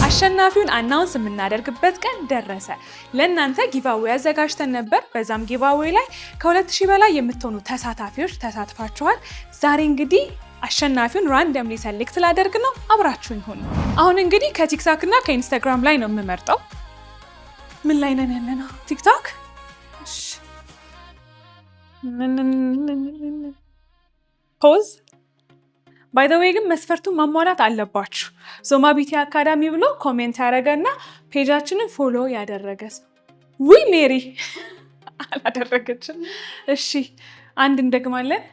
አሸናፊውን አናውንስ የምናደርግበት ቀን ደረሰ። ለእናንተ ጊቫዌይ አዘጋጅተን ነበር። በዛም ጊቫዌይ ላይ ከ2000 በላይ የምትሆኑ ተሳታፊዎች ተሳትፋችኋል። ዛሬ እንግዲህ አሸናፊውን ራንደምሊ ሰሌክት ላደርግ ነው። አብራችሁኝ ሁኑ። አሁን እንግዲህ ከቲክቶክ እና ከኢንስታግራም ላይ ነው የምመርጠው። ምን ላይ ነን ያለነው? ቲክቶክ። ፖዝ ባይ ዘ ዌይ ግን መስፈርቱን ማሟላት አለባችሁ። ዞማ ቢቲ አካዳሚ ብሎ ኮሜንት ያደረገና ፔጃችንን ፎሎ ያደረገ ሰው ውይ ሜሪ አላደረገችም። እሺ አንድ እንደግማለን።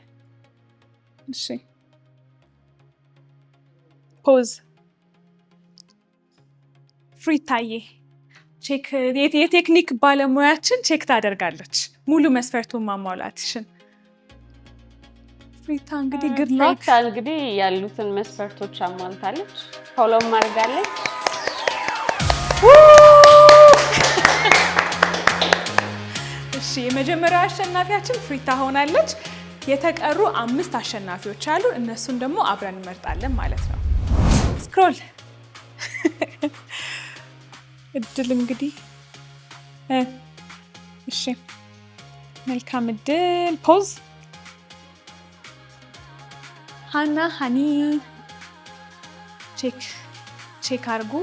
እሺ ፖዝ ፍሪታዬ ቼክ የቴክኒክ ባለሙያችን ቼክ ታደርጋለች ሙሉ መስፈርቱን ማሟላትሽን። ፍሪታ እንግዲህ ግድ ላክ እንግዲህ ያሉትን መስፈርቶች አሟልታለች፣ ፎሎ ማድረጋለች። እሺ የመጀመሪያው አሸናፊያችን ፍሪታ ሆናለች። የተቀሩ 5 አሸናፊዎች አሉ። እነሱን ደግሞ አብረን እንመርጣለን ማለት ነው። ስክሮል እድል እንግዲህ እሺ መልካም እድል። ፖዝ ሃና ሃኒ ቼክ አርጉ።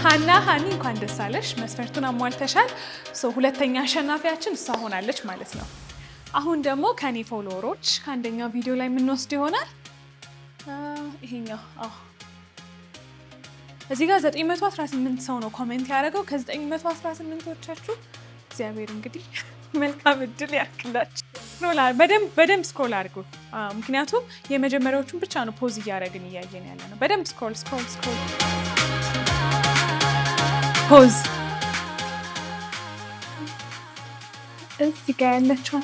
ሃና ሃኒ እንኳን ደስ አለሽ፣ መስፈርቱን አሟልተሻል። ሁለተኛ አሸናፊያችን እሷ ሆናለች ማለት ነው። አሁን ደግሞ ከኔ ፎሎወሮች ከአንደኛው ቪዲዮ ላይ የምንወስድ ይሆናል። ይሄኛው እዚህ ጋር 918 ሰው ነው ኮሜንት ያደረገው። ከ918ዎቻችሁ እግዚአብሔር እንግዲህ መልካም እድል ያክላችሁ። በደንብ ስክሮል አድርጉ፣ ምክንያቱም የመጀመሪያዎቹን ብቻ ነው ፖዝ እያደረግን እያየን ያለ ነው። በደንብ ስክሮል ፖዝ። እዚህ ጋር ያለችው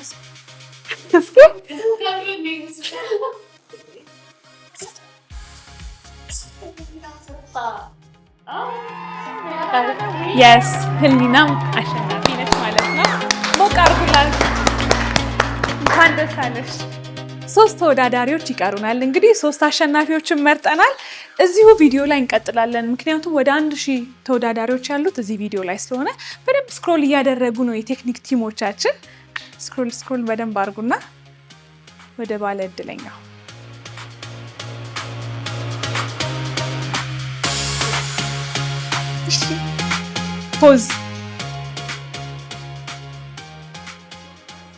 የስ ህሊናም አሸናፊ ነች ማለት ነው። ሞቅ አድርጉላት። እንኳን ደስ አለሽ። 3 ተወዳዳሪዎች ይቀሩናል። እንግዲህ 3 አሸናፊዎችን መርጠናል። እዚሁ ቪዲዮ ላይ እንቀጥላለን፣ ምክንያቱም ወደ 1000 ተወዳዳሪዎች ያሉት እዚህ ቪዲዮ ላይ ስለሆነ በደንብ ስክሮል እያደረጉ ነው የቴክኒክ ቲሞቻችን። ስክሮል በደንብ አድርጉና ወደ ባለ እድለኛው ፖዝ።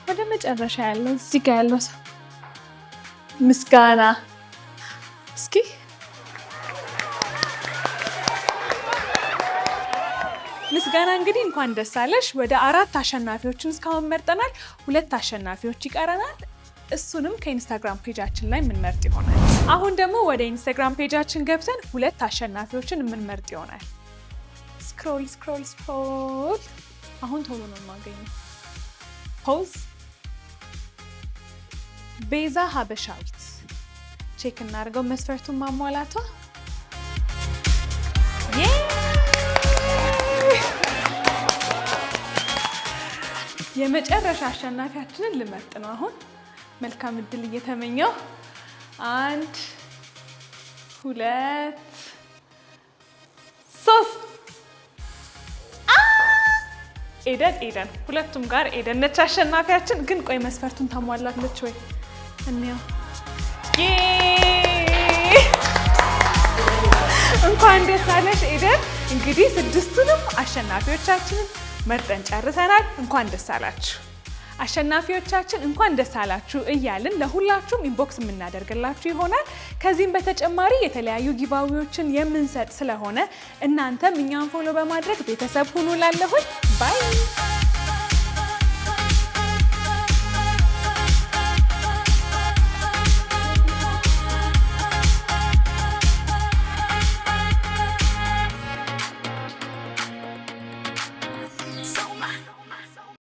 ወደ መጨረሻ ያለው እዚህ ጋር ያለው ሰው ምስጋና። እስኪ ምስጋና እንግዲህ እንኳን ደስ አለሽ። ወደ 4 አሸናፊዎችን እስካሁን መርጠናል። 2 አሸናፊዎች ይቀረናል። እሱንም ከኢንስታግራም ፔጃችን ላይ የምንመርጥ ይሆናል። አሁን ደግሞ ወደ ኢንስታግራም ፔጃችን ገብተን 2 አሸናፊዎችን የምንመርጥ ይሆናል። ስክሮል። አሁን ቶሎ ነው የማገኘው። ፖዝ። ቤዛ ሀበሻዊት ቼክ እናድርገው መስፈርቱን ማሟላቷ። የመጨረሻ አሸናፊያችንን ልመርጥ ነው አሁን። መልካም እድል እየተመኘው 1 2 3 ኤደን ሁለቱም ጋር ኤደን ነች አሸናፊያችን። ግን ቆይ መስፈርቱን ታሟላለች ወይ እንየው። እንኳን ደስ አለሽ ኤደን። እንግዲህ 6ቱንም አሸናፊዎቻችንን መርጠን ጨርሰናል። እንኳን ደስ አላችሁ አሸናፊዎቻችን፣ እንኳን ደስ አላችሁ እያልን ለሁላችሁም ኢንቦክስ የምናደርግላችሁ ይሆናል። ከዚህም በተጨማሪ የተለያዩ ጊቫዌዎችን የምንሰጥ ስለሆነ እናንተም እኛን ፎሎ በማድረግ ቤተሰብ ሁኑ። ላለሁኝ ባይ